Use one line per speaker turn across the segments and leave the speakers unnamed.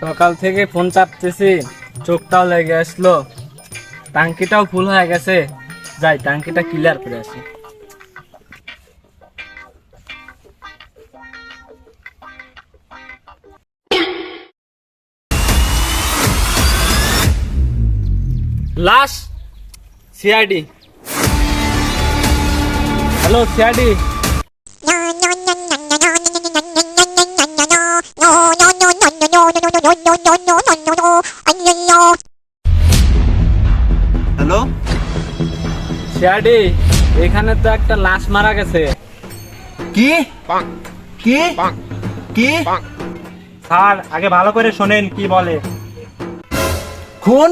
সকাল থেকে ফোন চাপতেছি, চোখটাও লেগে আসলো, টাঙ্কিটাও ফুল হয়ে গেছে। যাই টাঙ্কিটা ক্লিয়ার করে আসি। লাশ CID. Hello CID.
Hello
CID, এখানে তো একটা লাশ মারা গেছে।
কি কি কি
স্যার আগে ভালো করে শোনেন কি বলে।
খুন?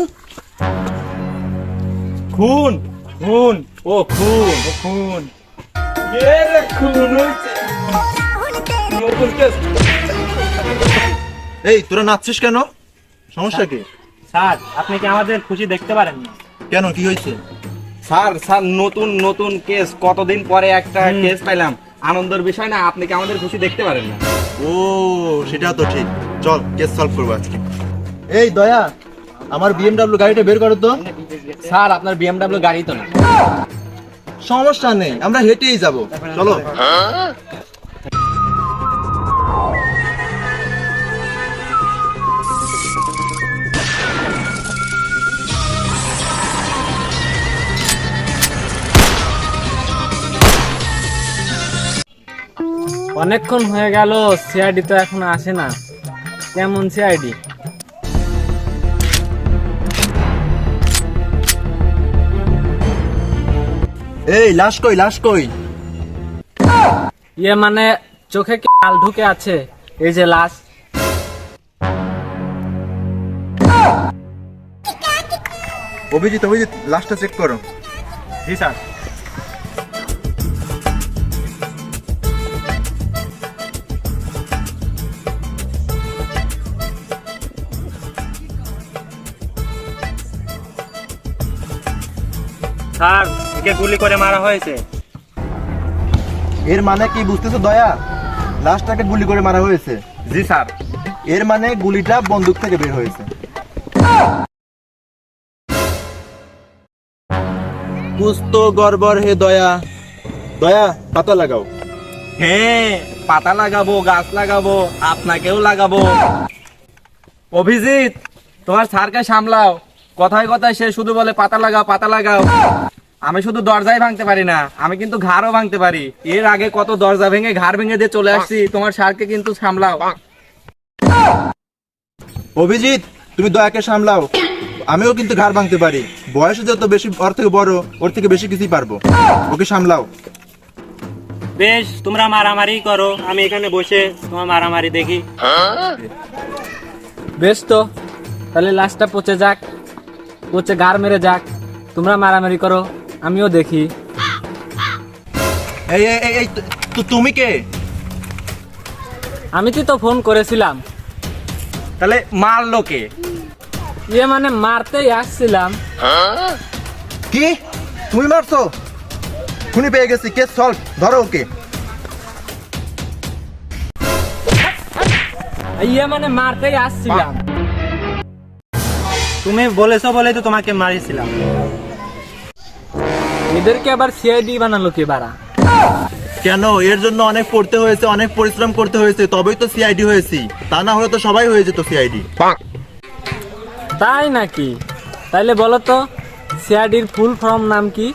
খুন খুন
ও খুন।
খুন
খুন হয়েছে। নতুন কেস।
এই তোরা নাচছিস কেন? সমস্যা কি?
স্যার আপনি কি আমাদের খুশি দেখতে পারেন না?
কেন, কি হয়েছে?
স্যার স্যার নতুন নতুন কেস, কতদিন পরে একটা কেস পাইলাম, আনন্দের বিষয় না? আপনি কি আমাদের খুশি দেখতে পারেন না?
ও সেটা তো ঠিক, চল কেস সলভ করবো আজকে। এই দয়া, আমার বিএমডব্লিউ গাড়িটা বের করো তো।
স্যার আপনার বিএমডব্লিউ গাড়ি তো না।
সমস্যা নেই, আমরা হেঁটেই যাব, চলো।
অনেকক্ষণ হয়ে গেল, সিআইডি তো এখন আসে না। কেমন সিআইডি?
এই লাশ কই, লাশ কই?
ইয়ে মানে চোখে কি আল ঢুকে আছে? এই যে লাশ।
অভিজিৎ, অভিজিৎ লাশটা চেক করো।
জি স্যার। স্যার একে গুলি করে মারা হয়েছে।
এর মানে কি বুঝতেছো দয়া? লাশটাকে গুলি করে মারা হয়েছে।
জি স্যার।
এর মানে গুলিটা বন্দুক থেকে বের হয়েছে। कुछ तो गड़बड़ है दया। দয়া পাতা লাগাও।
হ্যাঁ, পাতা লাগাবো, গাছ লাগাবো, আপনাকেও লাগাবো। অভিজিৎ, তোমার স্যারকে সামলাও। কথায় কথায় সে শুধু বলে পাতা লাগাও, পাতা লাগাও। আমি শুধু দরজাই ভাঙতে পারি না, আমি কিন্তু ঘাড়ও ভাঙতে পারি। এর আগে কত দরজা ভেঙে ঘাড় ভেঙে দিয়ে চলে আসছি। তোমার স্যারকে কিন্তু সামলাও।
অভিজিৎ তুমি দয়াকে সামলাও, আমিও কিন্তু ঘাড় ভাঙতে পারি। বয়সে যত বেশি ওর থেকে বড়, ওর থেকে বেশি কিছুই পারবো। ওকে সামলাও।
বেশ, তোমরা মারামারি করো, আমি এখানে বসে তোমার মারামারি দেখি।
বেশ তো, তাহলে লাশটা পচে যাক, পচে গার মেরে যাক। তোমরা মারামারি করো, আমিও দেখি।
এই এই এই, এই তুমি কে?
আমি কি তো ফোন করেছিলাম।
তাহলে মারলো কে?
ইয়ে মানে মারতেই আসছিলাম।
কি তুমি মারছো? খুনি পেয়ে গেছি, কেস সলভ, ধরো ওকে।
ইয়ে মানে মারতেই আসছিলাম।
তুমি বলেছো বলেই তো তোমাকে মারিছিলাম।
এদেরকে আবার সিআইডি বানালো কে বাড়া?
কেন, এর জন্য অনেক পড়তে হয়েছে, অনেক পরিশ্রম করতে হয়েছে, তবেই তো সিআইডি হয়েছি। তা না হলে তো সবাই হয়ে যেত সিআইডি।
তাই নাকি? তাইলে বলো তো সিআইডির ফুল ফর্ম নাম কি?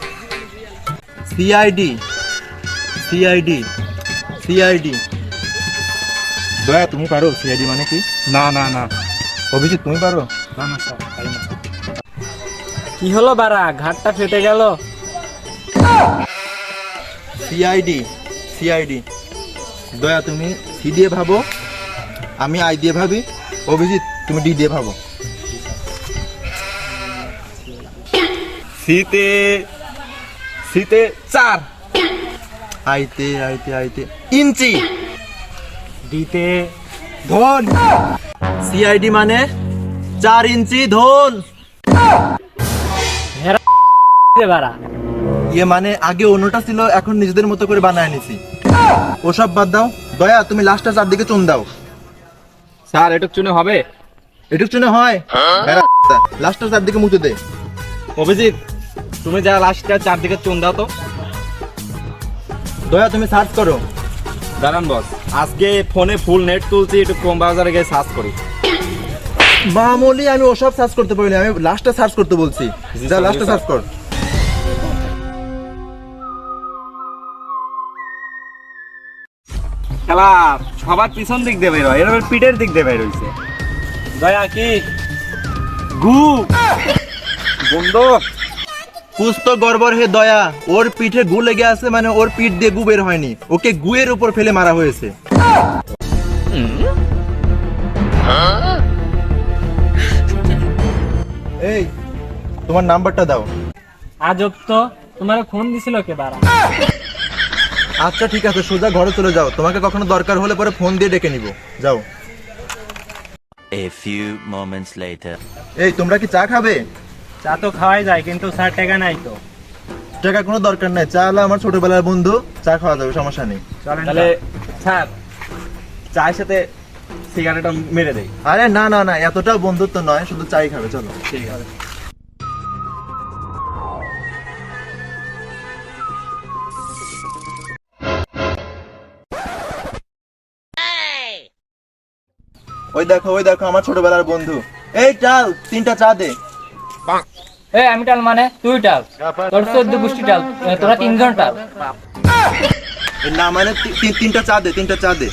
CID CID CID. দয়া তুমি পারো সিআইডি মানে কি?
না না না।
অভিজিৎ তুমি পারো?
না না স্যার, পারি না।
কি হলো বাড়া, ঘাটটা ফেটে গেল?
CID CID. দয়া তুমি সি দিয়ে ভাবো, আমি আই দিয়ে ভাবি। অভিজিৎ তুমি ডি দিয়ে ভাবো।
শীতে শীতে 4,
আইতে আইতে আইতে ইঞ্চি।
দিতে
ধন। সিআইডি মানে 4 ইঞ্চি ধন।
বাড়া
ইয়ে মানে আগে অন্যটা ছিল, এখন নিজেদের মতো করে বানায় নিছি। ওসব বাদ দাও, দয়া তুমি লাস্টটা চারদিকে চুন দাও।
স্যার এটুক চুনে হবে?
এটুক চুনে হয়? লাস্টটা চারদিকে মুছে দে।
অভিজিৎ তুমি যা লাস্টটা চারদিকে চুন দাও তো।
দয়া তুমি সার্চ করো।
দাঁড়ান বস, আজকে ফোনে ফুল নেট তুলছি, একটু ক্রোম ব্রাউজারে গিয়ে সার্চ করি।
মামুলি আমি ওসব সার্চ করতে পারি না, আমি লাস্টটা সার্চ করতে বলছি। যা
sorry,
লাস্টটা
sir.
সার্চ কর।
খেলা সবার পিছন দিক দিয়ে বের হয়, এর পিঠের দিক দিয়ে বের হইছে।
দয়া কি
গু বন্ধু,
কুছ তো গড়বড় হে দয়া, ওর পিঠে গু লেগে আছে, মানে ওর পিঠ দিয়ে গু বের হয়নি, ওকে গুয়ের উপর ফেলে মারা হয়েছে। এই তোমার নাম্বারটা দাও।
আজব তো, তোমার ফোন দিছিল কে বারা?
আচ্ছা ঠিক আছে, সোজা ঘরে চলে যাও, তোমাকে কখনো দরকার হলে পরে ফোন দিয়ে ডেকে নিব, যাও।
A few moments later.
এই তোমরা কি চা খাবে?
চা তো খাওয়াই যায়, কিন্তু স্যার টাকা নাই তো।
টাকা কোনো দরকার নাই, চা হলো আমার ছোটবেলার বন্ধু, চা খাওয়া যাবে, সমস্যা নেই।
চলেন
তাহলে স্যার চায়ের সাথে সিগারেটটা মেরে দেই।
আরে না না না, এতটাও বন্ধুত্ব নয়, শুধু চাই খাবে, চলো।
ঠিক আছে।
ওই দেখো আমার ছোটবেলার বন্ধু। এই চাল 3টা চা দে।
এ আমি টাল মানে তুই টাল, তোর 14 গোষ্ঠী টাল, তোরা 3 জন টাল।
এই না মানে 3টা চা দে, 3টা চা দে।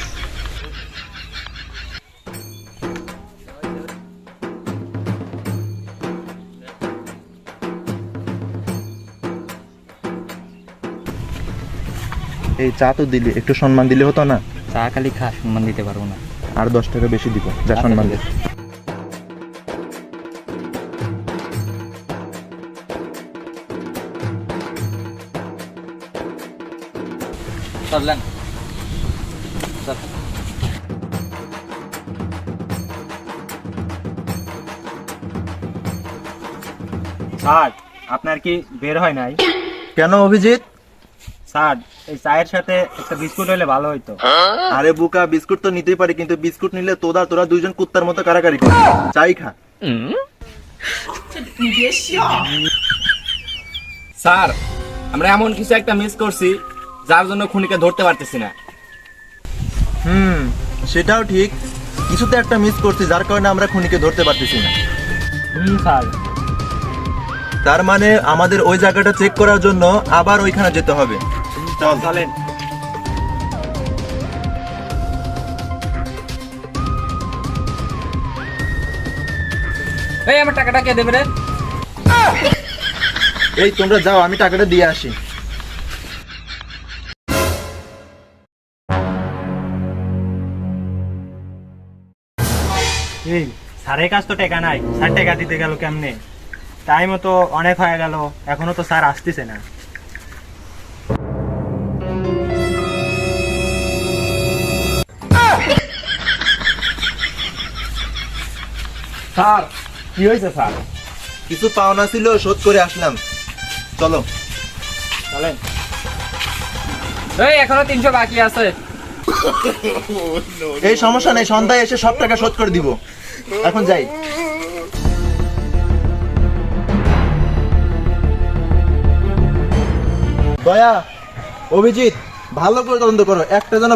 এই চা তো দিলি, একটু সম্মান দিলে হতো না?
চা খালি খা, সম্মান দিতে পারবো না।
আর 10 টাকা বেশি দিব, যা সম্মান দে।
চললেন
স্যার আপনার কি বের হয় নাই?
কেন অভিজিৎ?
স্যার এই চায়ের সাথে একটা বিস্কুট হলে ভালো হইতো।
আরে বুকা, বিস্কুট তো নিতেই পারি, কিন্তু বিস্কুট নিলে তোরা দুইজন কুত্তার মতো কারাকারি কর, চাই খা।
স্যার আমরা এমন কিছু একটা মিস করছি যার জন্য খুনিকে ধরতে পারতেছি না।
সেটাও ঠিক, কিছুতে একটা মিস করছি যার কারণে আমরা খুনিকে ধরতে পারতেছি না।
স্যার
তার মানে আমাদের ওই জায়গাটা চেক করার জন্য আবার ওইখানে যেতে হবে। চল
চলেন।
এই আমার টাকাটা কে দেবে রে?
এই তোমরা যাও, আমি টাকাটা দিয়ে আসি।
এই স্যারের কাছ তো টাকা নাই, স্যার টাকা দিতে গেল কেমনে? টাইমও তো অনেক হয়ে গেল, এখনো তো স্যার আসতেছে না।
স্যার কি হয়েছে স্যার?
কিছু পাওনা ছিল, শোধ করে আসলাম, চলো।
চলেন।
এই এখনো 300 বাকি আছে।
এই সমস্যা নেই, সন্ধ্যায় এসে সব টাকা শোধ করে দিব, এখন যাই। দয়া, অভিজিৎ, ভালো করে তদন্ত করো, একটা যেন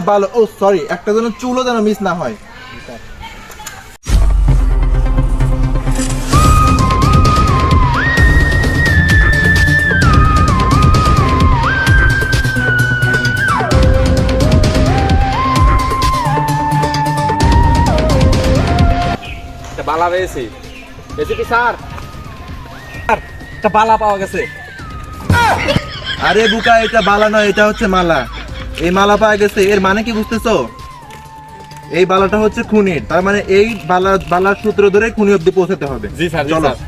একটা যেন চুলও যেন মিস না হয়।
বালা পেয়েছি। পেয়েছি কি স্যার? একটা বালা পাওয়া গেছে।
আরে বুকা, এটা বালা নয়, এটা হচ্ছে মালা। এই মালা পাওয়া গেছে, এর মানে কি বুঝতেছো? এই বালাটা হচ্ছে খুনির, তার মানে এই বালার সূত্র ধরে খুনি অব্দি পৌঁছাতে হবে।
জি স্যার, জি
চলো।
স্যার।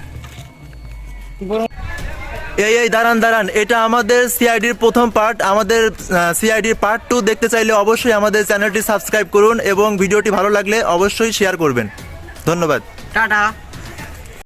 এই দাঁড়ান, এটা আমাদের সিআইডির প্রথম পার্ট। আমাদের সিআইডির পার্ট 2 দেখতে চাইলে অবশ্যই আমাদের চ্যানেলটি সাবস্ক্রাইব করুন এবং ভিডিওটি ভালো লাগলে অবশ্যই শেয়ার করবেন। ধন্যবাদ।
টাটা।